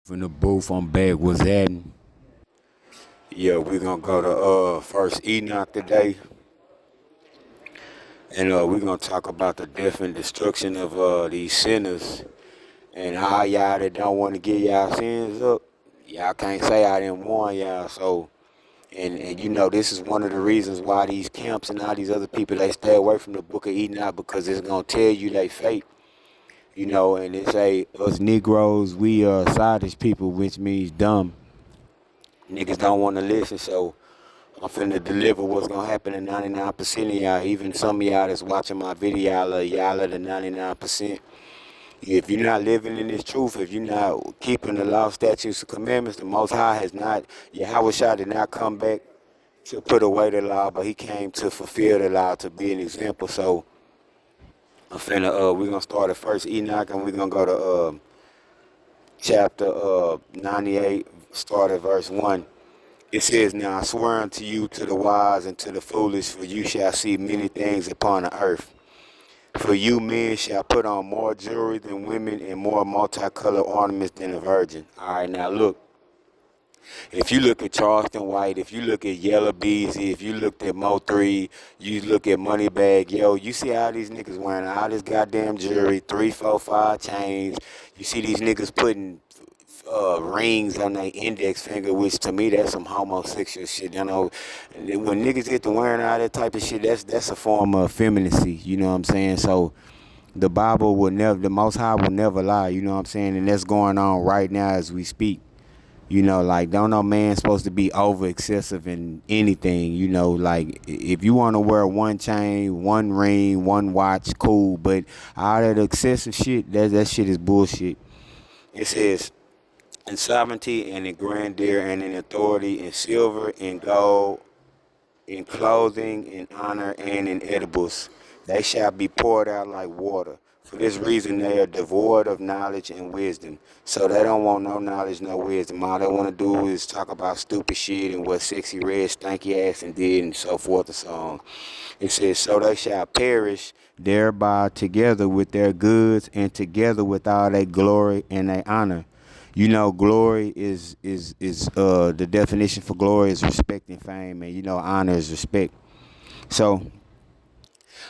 From the booth, I'm back. What's happening? Yeah, we're gonna go to first Enoch today, and we're gonna talk about the death and destruction of these sinners and how y'all that don't want to get y'all sins up. Y'all can't say I didn't warn y'all. So, and you know this is one of the reasons why these camps and all these other people they stay away from the Book of Enoch because it's gonna tell you they fake. You know, and it say us Negroes we sottish people, which means dumb. Niggas don't want to listen, so I'm finna deliver what's gonna happen to 99% of y'all. Even some of y'all that's watching my video, y'all are the 99%. If you're not living in this truth, if you're not keeping the law, statutes, and commandments, the Most High has not, Yahweh Shah did not come back to put away the law, but he came to fulfill the law, to be an example. So we're gonna start at first Enoch, and we're gonna go to chapter 98, start at verse 1. It says, Now I swear unto you, to the wise and to the foolish, for you shall see many things upon the earth. For you men shall put on more jewelry than women, and more multicolored ornaments than a virgin. All right, now look. If you look at Charleston White, if you look at Yellow Beezy, if you looked at Mo3, you look at Moneybag, yo, you see how these niggas wearing all this goddamn jewelry, 3, 4, 5 chains. You see these niggas putting rings on their index finger, which to me that's some homosexual shit. You know, when niggas get to wearing all that type of shit, that's a form of effeminacy. You know what I'm saying? So the Bible will never, the Most High will never lie. You know what I'm saying? And that's going on right now as we speak. You know, like don't no man supposed to be over excessive in anything. You know, like if you want to wear one chain, one ring, one watch, cool. But all that excessive shit, that shit is bullshit. It says in sovereignty and in grandeur and in authority, in silver, in gold, in clothing, in honor, and in edibles. They shall be poured out like water. For this reason, they are devoid of knowledge and wisdom. So they don't want no knowledge, no wisdom. All they want to do is talk about stupid shit and what sexy red stanky ass and did and so forth and so on. It says, so they shall perish thereby together with their goods and together with all their glory and their honor. You know, glory is the definition for glory is respect and fame, and you know, honor is respect. So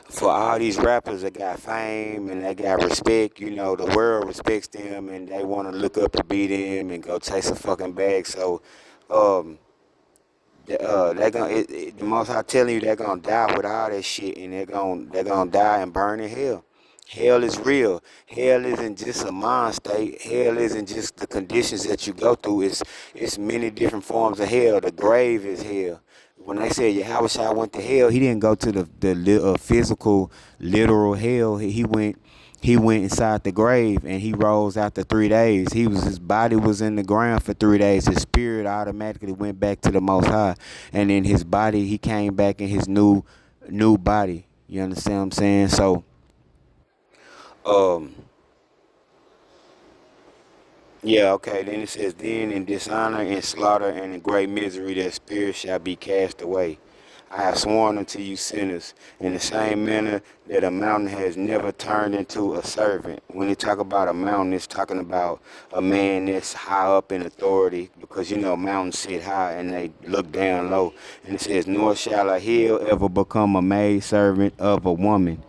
for all these rappers that got fame and they got respect, you know, the world respects them and they want to look up to be them and go chase a fucking bag. So um, they gonna the most I telling you they're gonna die with all that shit and they're gonna die and burn in hell. Hell is real. Hell isn't just a mind state. Hell isn't just the conditions that you go through. It's many different forms of hell. The grave is hell. When they say Yahweh Shai went to hell, he didn't go to the physical, literal hell. He went inside the grave and he rose after 3 days. His body was in the ground for 3 days. His spirit automatically went back to the Most High, and in his body he came back in his new body. You understand what I'm saying? So um yeah, okay. Then it says, then in dishonor and slaughter and in great misery their spirit shall be cast away. I have sworn unto you sinners, in the same manner that a mountain has never turned into a servant. When you talk about a mountain, it's talking about a man that's high up in authority, because you know mountains sit high and they look down low. And it says, nor shall a hill ever become a maid servant of a woman.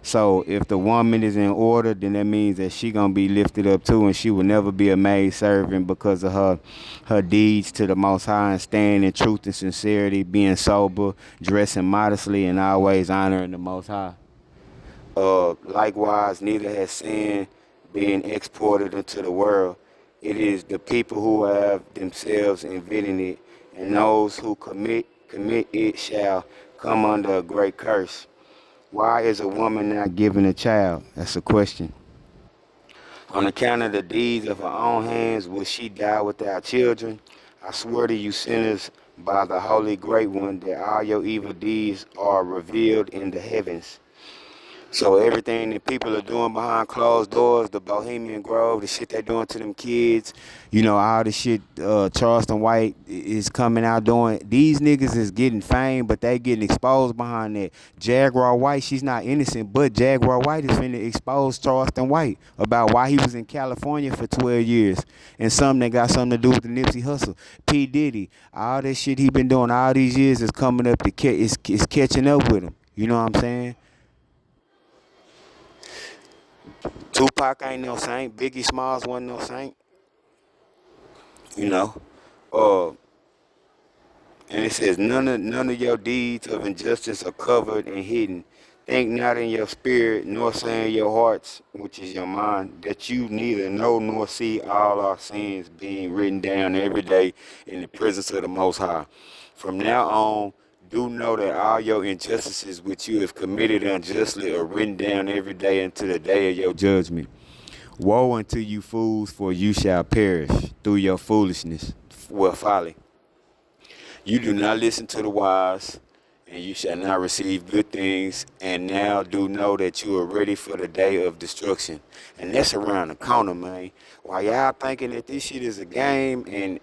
So if the woman is in order, then that means that she gonna be lifted up too, and she will never be a maid servant because of her deeds to the Most High and staying in truth and sincerity, being sober, dressing modestly, and always honoring the Most High. Likewise, neither has sin been exported into the world. It is the people who have themselves invented it, and those who commit it shall come under a great curse. Why is a woman not given a child? That's a question. On account of the deeds of her own hands will she die without children? I swear to you sinners by the Holy Great One that all your evil deeds are revealed in the heavens. So everything that people are doing behind closed doors, the Bohemian Grove, the shit they doing to them kids, you know, all the shit Charleston White is coming out doing. These niggas is getting fame, but they getting exposed behind that. Jaguar White, she's not innocent, but Jaguar White is finna expose Charleston White about why he was in California for 12 years. And something that got something to do with the Nipsey Hussle. P. Diddy, all that shit he been doing all these years is coming up to is catching up with him. You know what I'm saying? Tupac ain't no saint. Biggie Smalls wasn't no saint. You know. Uh, and it says none of your deeds of injustice are covered and hidden. Think not in your spirit, nor say in your hearts, which is your mind, that you neither know nor see all our sins being written down every day in the presence of the Most High. From now on, do know that all your injustices which you have committed unjustly are written down every day unto the day of your judgment. Woe unto you fools, for you shall perish through your foolishness, well, folly. You do not listen to the wise, and you shall not receive good things. And now do know that you are ready for the day of destruction. And that's around the corner, man. While y'all thinking that this shit is a game, and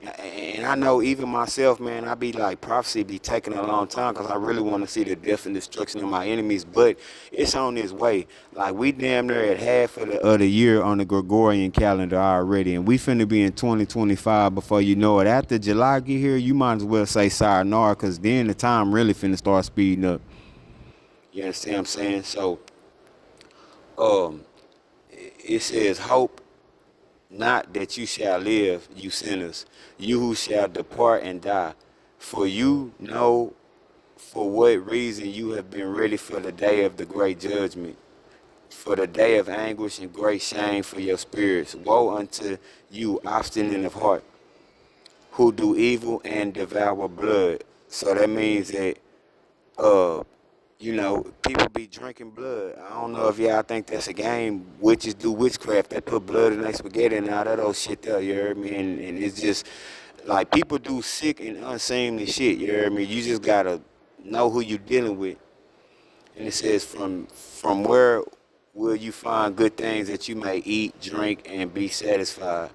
I know even myself, man, I be like, prophecy be taking a long time because I really want to see the death and destruction of my enemies. But it's on its way. Like, we damn near at half of the year on the Gregorian calendar already. And we finna be in 2025 before you know it. After July get here, you might as well say sayonara because then the time really finna start speeding up. You understand what I'm saying? So, um, it says, hope not that you shall live, you sinners, you who shall depart and die. For you know for what reason you have been ready for the day of the great judgment, for the day of anguish and great shame for your spirits. Woe unto you, obstinate of heart, who do evil and devour blood. So that means that, uh, you know, people be drinking blood. I don't know if y'all think that's a game. Witches do witchcraft. They put blood in their spaghetti and all that old shit there, you heard me? And it's just, like, people do sick and unseemly shit, you heard me? You just gotta know who you dealing with. And it says, from where will you find good things that you may eat, drink, and be satisfied?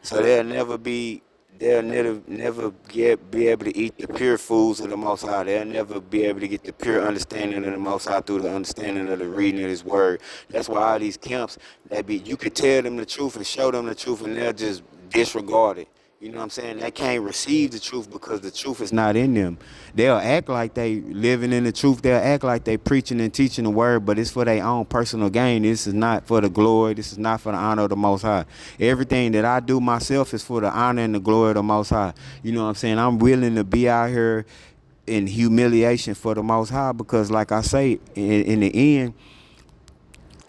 So they'll never be able to eat the pure foods of the Most High. They'll never be able to get the pure understanding of the Most High through the understanding of the reading of His Word. That's why all these camps, you could tell them the truth and show them the truth, and they'll just disregard it. You know what I'm saying? They can't receive the truth because the truth is not in them. They'll act like they living in the truth. They'll act like they preaching and teaching the word, but it's for their own personal gain. This is not for the glory. This is not for the honor of the Most High. Everything that I do myself is for the honor and the glory of the Most High. You know what I'm saying? I'm willing to be out here in humiliation for the Most High because, like I say, in the end,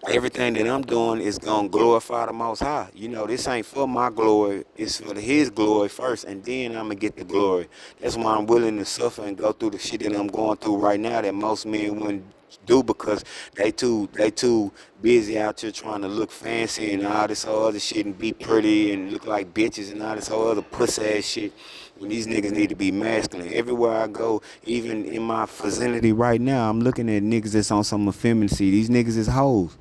everything that I'm doing is gonna glorify the Most High. You know, this ain't for my glory. It's for His glory first, and then I'm gonna get the glory. That's why I'm willing to suffer and go through the shit that I'm going through right now that most men wouldn't do because they too busy out here trying to look fancy and all this whole other shit and be pretty and look like bitches and all this whole other pussy ass shit. When these niggas need to be masculine. Everywhere I go, even in my vicinity right now, I'm looking at niggas that's on some effeminacy. These niggas is hoes.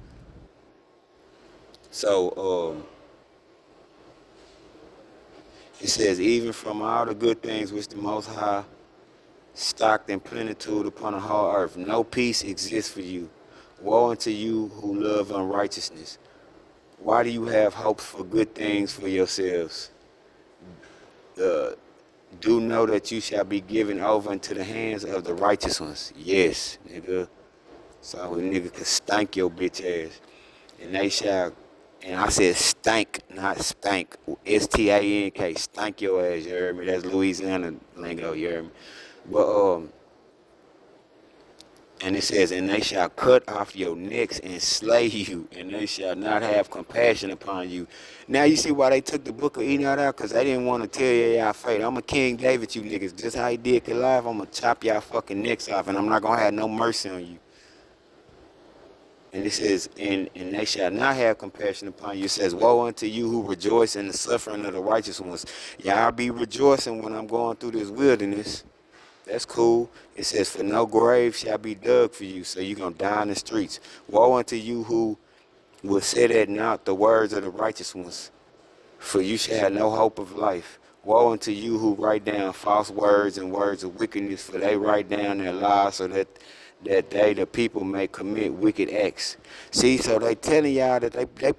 So, it says, even from all the good things which the Most High stocked in plenitude upon the whole earth, no peace exists for you. Woe unto you who love unrighteousness. Why do you have hopes for good things for yourselves? Do know that you shall be given over into the hands of the righteous ones. Yes, nigga. So a nigga can stank your bitch ass. And they shall, and I said stank, not spank. S-T-A-N-K, stank your ass, you heard me? That's Louisiana lingo, you heard me? But, and it says, and they shall cut off your necks and slay you, and they shall not have compassion upon you. Now you see why they took the book of Enoch out? Because they didn't want to tell you y'all fate. I'm a King David, you niggas. Just how he did Goliath, I'm going to chop y'all fucking necks off, and I'm not going to have no mercy on you. And it says, and they shall not have compassion upon you. It says, woe unto you who rejoice in the suffering of the righteous ones. Y'all be rejoicing when I'm going through this wilderness. That's cool. It says, for no grave shall be dug for you, so you're going to die in the streets. Woe unto you who will set at naught the words of the righteous ones, for you shall have no hope of life. Woe unto you who write down false words and words of wickedness, for they write down their lies so that they, the people, may commit wicked acts. See, so they telling y'all that they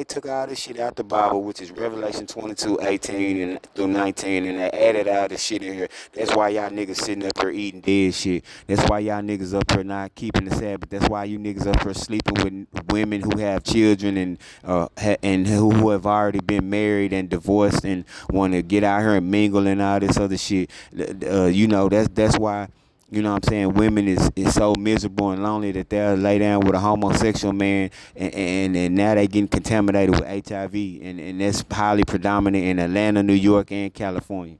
took all this shit out the Bible, which is Revelation 22:18 and through 19, and they added all this shit in here. That's why y'all niggas sitting up here eating dead shit. That's why y'all niggas up here not keeping the Sabbath. That's why you niggas up here sleeping with women who have children and and who have already been married and divorced and want to get out here and mingle and all this other shit. You know, that's why. You know what I'm saying? Women is so miserable and lonely that they'll lay down with a homosexual man and now they getting contaminated with HIV and that's highly predominant in Atlanta, New York, and California.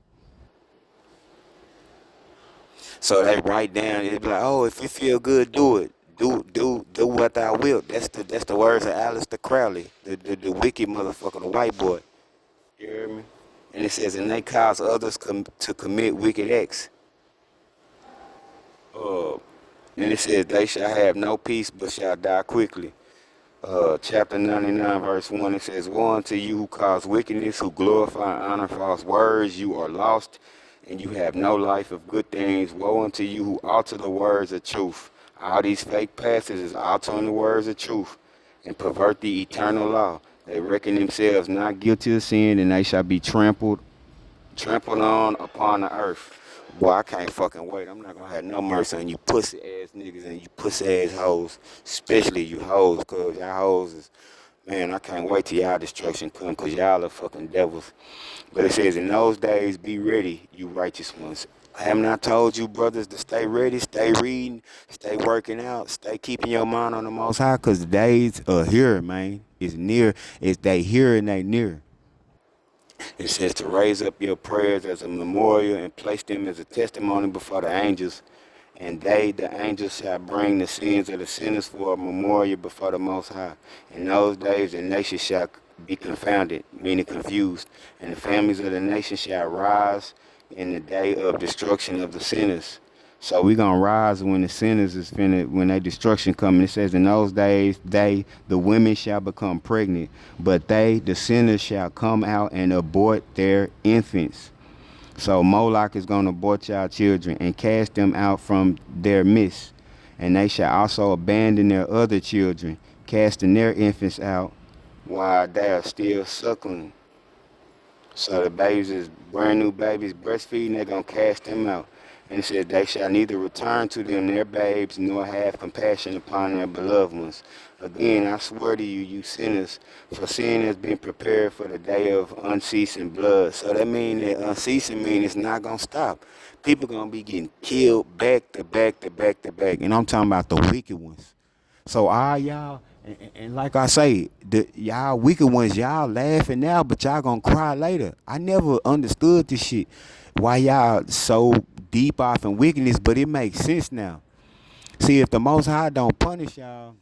So they write down, it be like, oh, if you feel good, do it. Do what thou wilt. That's the words of Aleister Crowley, the wicked motherfucker, the white boy. You hear me? And it says, and they cause others to commit wicked acts. Uh, and it says, they shall have no peace, but shall die quickly. Chapter 99, verse 1, it says, woe unto you who cause wickedness, who glorify and honor false words. You are lost, and you have no life of good things. Woe unto you who alter the words of truth. All these fake pastors is altering the words of truth and pervert the eternal law. They reckon themselves not guilty of sin, and they shall be trampled on upon the earth. Boy, I can't fucking wait. I'm not gonna have no mercy on you pussy ass niggas and you pussy ass hoes, especially you hoes, cause y'all hoes is, man, I can't wait till y'all destruction come, cause y'all are fucking devils. But it says, in those days, be ready, you righteous ones. I have not told you, brothers, to stay ready, stay reading, stay working out, stay keeping your mind on the Most High, cause the days are here, man. It's near. It's they here and they near. It says to raise up your prayers as a memorial and place them as a testimony before the angels. And they, the angels, shall bring the sins of the sinners for a memorial before the Most High. In those days, the nation shall be confounded, meaning confused, and the families of the nation shall rise in the day of destruction of the sinners. So we gonna rise when the sinners is finna, when they destruction coming. It says, in those days, they, the women shall become pregnant, but they, the sinners, shall come out and abort their infants. So Moloch is gonna abort y'all children and cast them out from their midst, and they shall also abandon their other children, casting their infants out while they are still suckling. So the babies is brand new babies breastfeeding, they're gonna cast them out. And it says, they shall neither return to them their babes, nor have compassion upon their beloved ones. Again, I swear to you, you sinners, for sin has been prepared for the day of unceasing blood. So that means that unceasing means it's not gonna stop. People gonna be getting killed back to back to back to back. And I'm talking about the wicked ones. So all y'all, and like I say, y'all wicked ones, y'all laughing now, but y'all gonna cry later. I never understood this shit. Why y'all so deep off in wickedness, but it makes sense now. See, if the Most High don't punish y'all,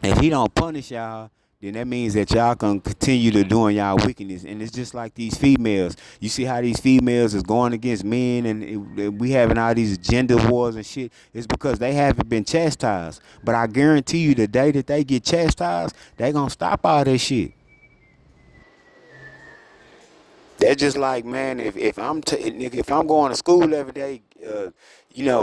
if He don't punish y'all, then that means that y'all can continue to doing y'all wickedness. And it's just like these females. You see how these females is going against men and we having all these gender wars and shit. It's because they haven't been chastised. But I guarantee you the day that they get chastised, they gonna stop all that shit. That's just like, man, if I'm going to school every day,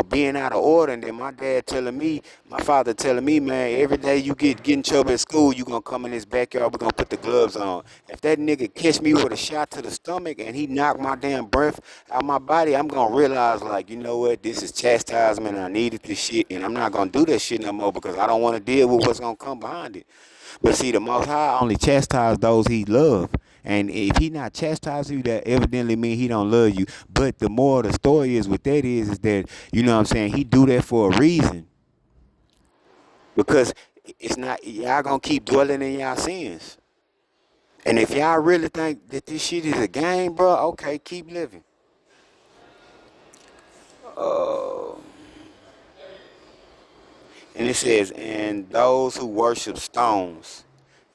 being out of order, and then my dad telling me, my father telling me, man, every day you get in trouble at school, you gonna come in this backyard, we gonna put the gloves on. If that nigga catch me with a shot to the stomach and he knock my damn breath out my body, I'm gonna realize, like, you know what, this is chastisement, and I needed this shit, and I'm not gonna do that shit no more because I don't want to deal with what's gonna come behind it. But see, the Most High only chastise those He love. And if He not chastising you, that evidently mean He don't love you. But the more the story is with that is that, you know what I'm saying, He do that for a reason. Because it's not, y'all gonna keep dwelling in y'all sins. And if y'all really think that this shit is a game, bro, okay, keep living. And it says, and those who worship stones,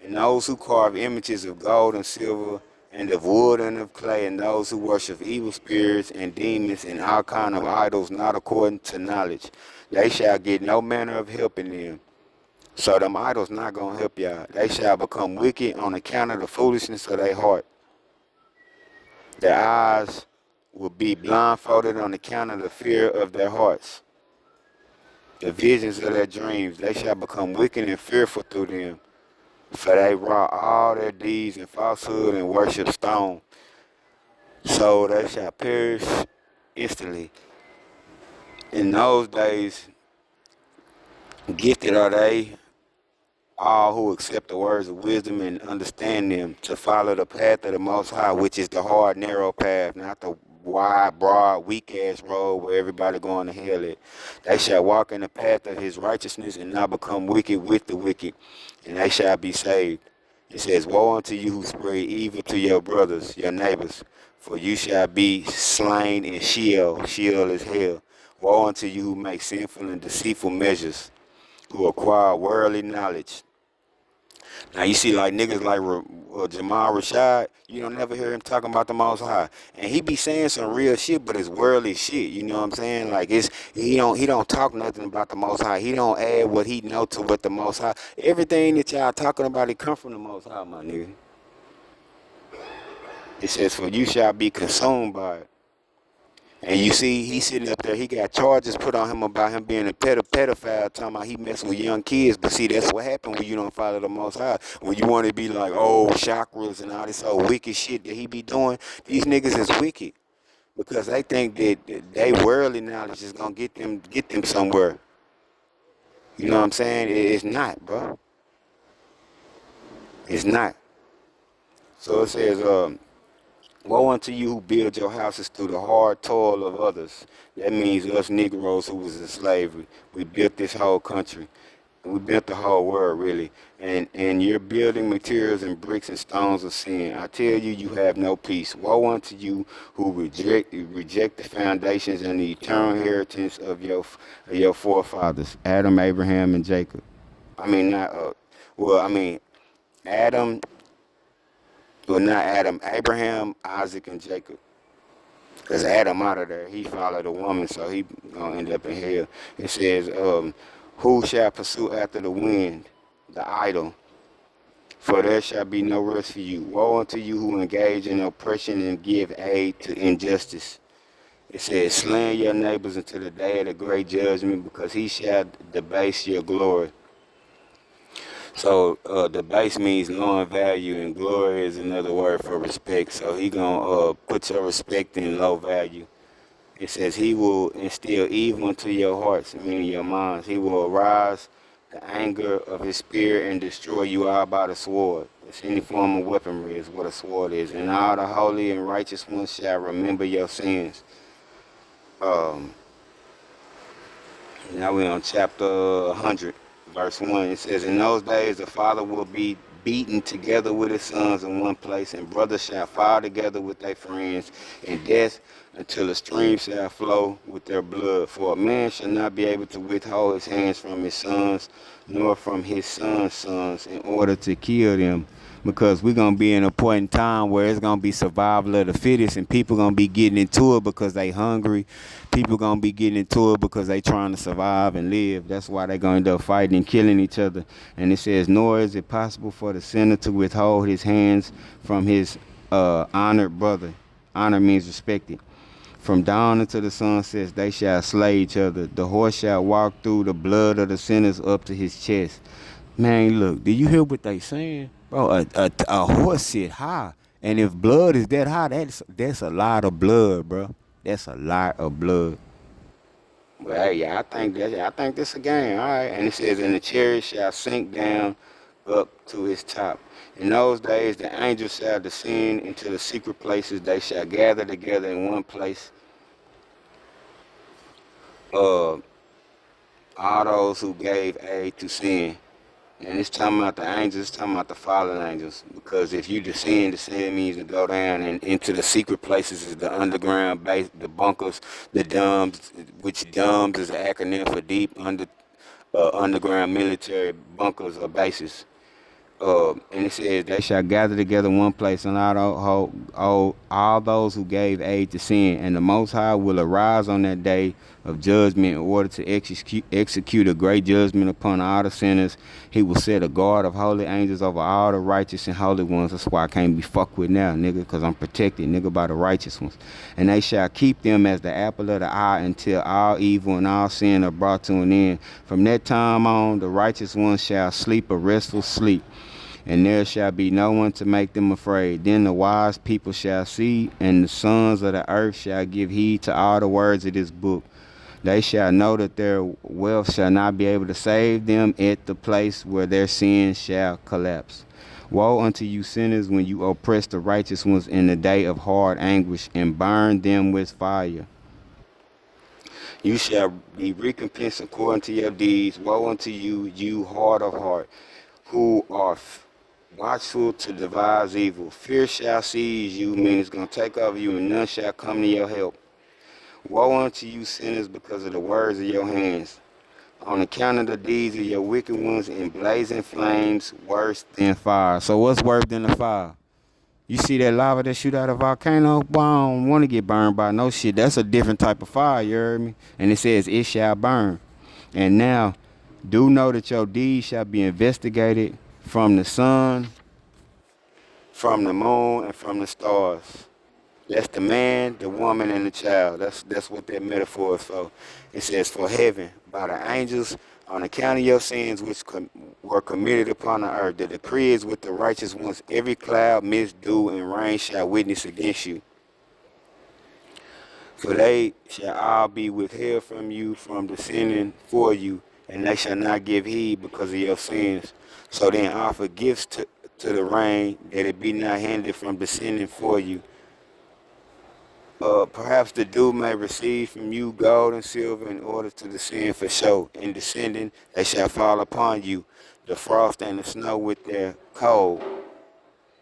and those who carve images of gold and silver, and of wood and of clay, and those who worship evil spirits and demons and all kind of idols not according to knowledge. They shall get no manner of help in them. So them idols not gonna help y'all. They shall become wicked on account of the foolishness of their heart. Their eyes will be blindfolded on account of the fear of their hearts. The visions of their dreams, they shall become wicked and fearful through them. For they wrought all their deeds in falsehood and worship stone. So they shall perish instantly. In those days, gifted are they all who accept the words of wisdom and understand them, to follow the path of the Most High, which is the hard, narrow path, not the wide, broad, weak-ass road where everybody going to hell at. They shall walk in the path of his righteousness and not become wicked with the wicked, and they shall be saved. It says, woe unto you who spread evil to your brothers, your neighbors, for you shall be slain in Sheol. Sheol is hell. Woe unto you who make sinful and deceitful measures, who acquire worldly knowledge. Now you see like niggas like Jamal Rashad, you don't never hear him talking about the Most High. And he be saying some real shit, but it's worldly shit, you know what I'm saying? Like he don't talk nothing about the Most High. He don't add what he know to what the Most High. Everything that y'all talking about, it come from the Most High, my nigga. It says, for you shall be consumed by it. And you see, he sitting up there, he got charges put on him about him being a pedophile, talking about he messing with young kids. But see, that's what happened when you don't follow the Most High. When you want to be like, oh, chakras and all this old wicked shit that he be doing, these niggas is wicked. Because they think that they worldly knowledge is going to get them somewhere. You know what I'm saying? It's not, bro. It's not. So it says, woe unto you who build your houses through the hard toil of others. That means us Negroes who was in slavery. We built this whole country. We built the whole world, really. And you're building materials and bricks and stones of sin. I tell you, you have no peace. Woe unto you who reject the foundations and the eternal inheritance of your forefathers, Adam, Abraham, and Jacob. Adam. Well, not Adam, Abraham, Isaac, and Jacob. Because Adam out of there, he followed a woman, so he going to end up in hell. It says, who shall pursue after the wind, the idol? For there shall be no rest for you. Woe unto you who engage in oppression and give aid to injustice. It says, slaying your neighbors until the day of the great judgment, because he shall debase your glory. So the base means low in value, and glory is another word for respect. So he gonna put your respect in low value. It says he will instill evil into your hearts, meaning your minds. He will arouse the anger of his spirit and destroy you all by the sword. It's any form of weaponry is what a sword is. And all the holy and righteous ones shall remember your sins. Now we're on chapter 100. Verse 1, it says, in those days the father will be beaten together with his sons in one place, and brothers shall fall together with their friends in death until the stream shall flow with their blood. For a man shall not be able to withhold his hands from his sons, nor from his sons' sons, in order to kill them. Because we're going to be in a point in time where it's going to be survival of the fittest, and people going to be getting into it because they hungry. People going to be getting into it because they trying to survive and live. That's why they're going to end up fighting and killing each other. And it says, nor is it possible for the sinner to withhold his hands from his honored brother. Honor means respected. From dawn until the sun sets, they shall slay each other. The horse shall walk through the blood of the sinners up to his chest. Man, look, do you hear what they saying? Bro, a horse sit high. And if blood is that high, that's a lot of blood, bro. That's a lot of blood. But hey, yeah, I think this a game, all right. And it says, and the chariot shall sink down up to his top. In those days, the angels shall descend into the secret places. They shall gather together in one place. All those who gave aid to sin. And it's talking about the angels, it's talking about the fallen angels. Because if you descend means to go down, and into the secret places is the underground base, the bunkers, the DUMBs, which DUMBs is an acronym for deep underground military bunkers or bases. And it says, they shall gather together one place, and all those who gave aid to sin. And the Most High will arise on that day of judgment in order to execute a great judgment upon all the sinners. He will set a guard of holy angels over all the righteous and holy ones. That's why I can't be fucked with now, nigga, because I'm protected, nigga, by the righteous ones. And they shall keep them as the apple of the eye until all evil and all sin are brought to an end. From that time on, the righteous ones shall sleep a restful sleep, and there shall be no one to make them afraid. Then the wise people shall see, and the sons of the earth shall give heed to all the words of this book. They shall know that their wealth shall not be able to save them at the place where their sins shall collapse. Woe unto you sinners when you oppress the righteous ones in the day of hard anguish and burn them with fire. You shall be recompensed according to your deeds. Woe unto you, you hard of heart, who are watchful to devise evil. Fear shall seize you, meaning it's going to take over you, and none shall come to your help. Woe unto you sinners because of the words of your hands, on account of the deeds of your wicked ones, in blazing flames worse than fire. So what's worse than the fire? You see that lava that shoot out of a volcano? Boy, I don't want to get burned by no shit. That's a different type of fire, you heard me? And it says, it shall burn. And now, do know that your deeds shall be investigated from the sun, from the moon, and from the stars. That's the man, the woman, and the child. That's what that metaphor is for. It says, for heaven, by the angels, on account of your sins which were committed upon the earth. The decree is with the righteous ones. Every cloud, mist, dew, and rain shall witness against you. For they shall all be withheld from you from descending for you, and they shall not give heed because of your sins. So then offer gifts to the rain, that it be not hindered from descending for you. Perhaps the dew may receive from you gold and silver in order to descend for show. In descending, they shall fall upon you, the frost and the snow with their cold,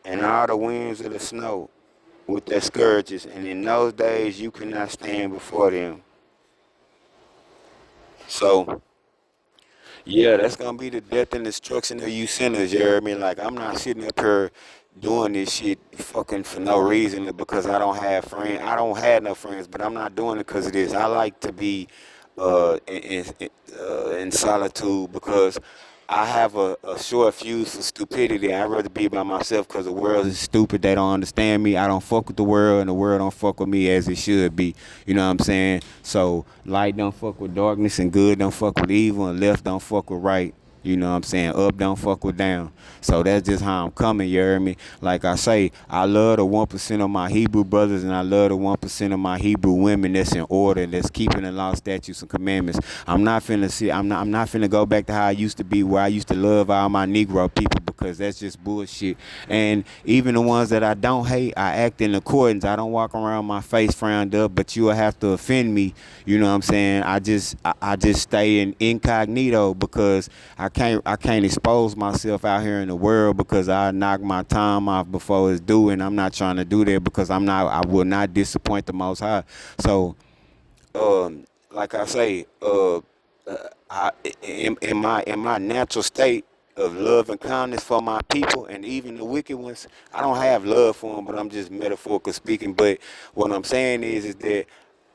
and all the winds of the snow with their scourges. And in those days you cannot stand before them. So, yeah, that's gonna be the death and destruction of you sinners, you hear me? Like, I'm not sitting up here doing this shit fucking for no reason, because I don't have friends. I don't have no friends, but I'm not doing it because of this. I like to be in solitude, because I have a short fuse for stupidity. I'd rather be by myself because the world is stupid. They don't understand me. I don't fuck with the world, and the world don't fuck with me as it should be. You know what I'm saying? So light don't fuck with darkness, and good don't fuck with evil, and left don't fuck with right. You know what I'm saying? Up don't fuck with down. So that's just how I'm coming, you hear me? Like I say, I love the 1% of my Hebrew brothers, and I love the 1% of my Hebrew women that's in order, that's keeping the law, statutes, and commandments. I'm not finna go back to how I used to be, where I used to love all my Negro people, because that's just bullshit. And even the ones that I don't hate, I act in accordance. I don't walk around my face frowned up, but you will have to offend me. You know what I'm saying? I just stay in incognito, because I can't expose myself out here in the world, because I knock my time off before it's due, and I'm not trying to do that, because I will not disappoint the Most High. So, like I say, in my natural state of love and kindness for my people, and even the wicked ones, I don't have love for them, but I'm just metaphorically speaking. But what I'm saying is that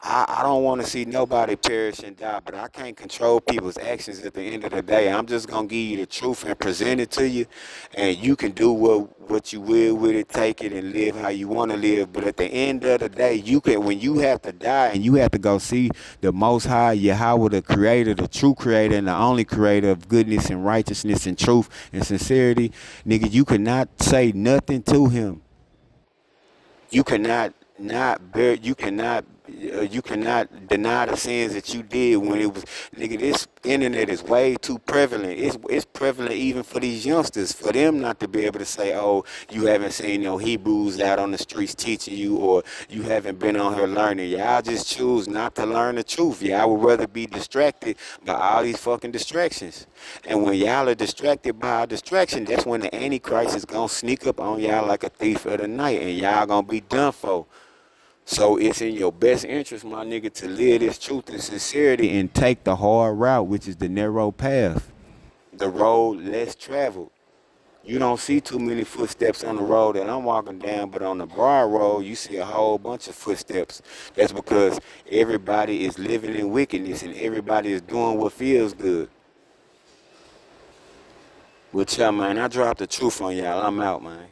I don't want to see nobody perish and die, but I can't control people's actions at the end of the day. I'm just going to give you the truth and present it to you, and you can do what you will with it, take it, and live how you want to live. But at the end of the day, when you have to die and you have to go see the Most High, Yahweh, the Creator, the true Creator, and the only Creator of goodness and righteousness and truth and sincerity, nigga, you cannot say nothing to Him. You cannot not bear. You cannot deny the sins that you did when it was, nigga. This internet is way too prevalent. It's prevalent even for these youngsters, for them not to be able to say, oh, you haven't seen no Hebrews out on the streets teaching you, or you haven't been on here learning. Y'all just choose not to learn the truth. Y'all would rather be distracted by all these fucking distractions. And when y'all are distracted by a distraction, that's when the Antichrist is gonna sneak up on y'all like a thief of the night, and y'all gonna be done for. So it's in your best interest, my nigga, to live this truth and sincerity and take the hard route, which is the narrow path, the road less traveled. You don't see too many footsteps on the road that I'm walking down, but on the broad road, you see a whole bunch of footsteps. That's because everybody is living in wickedness and everybody is doing what feels good. Well, yeah, man, I dropped the truth on y'all. I'm out, man.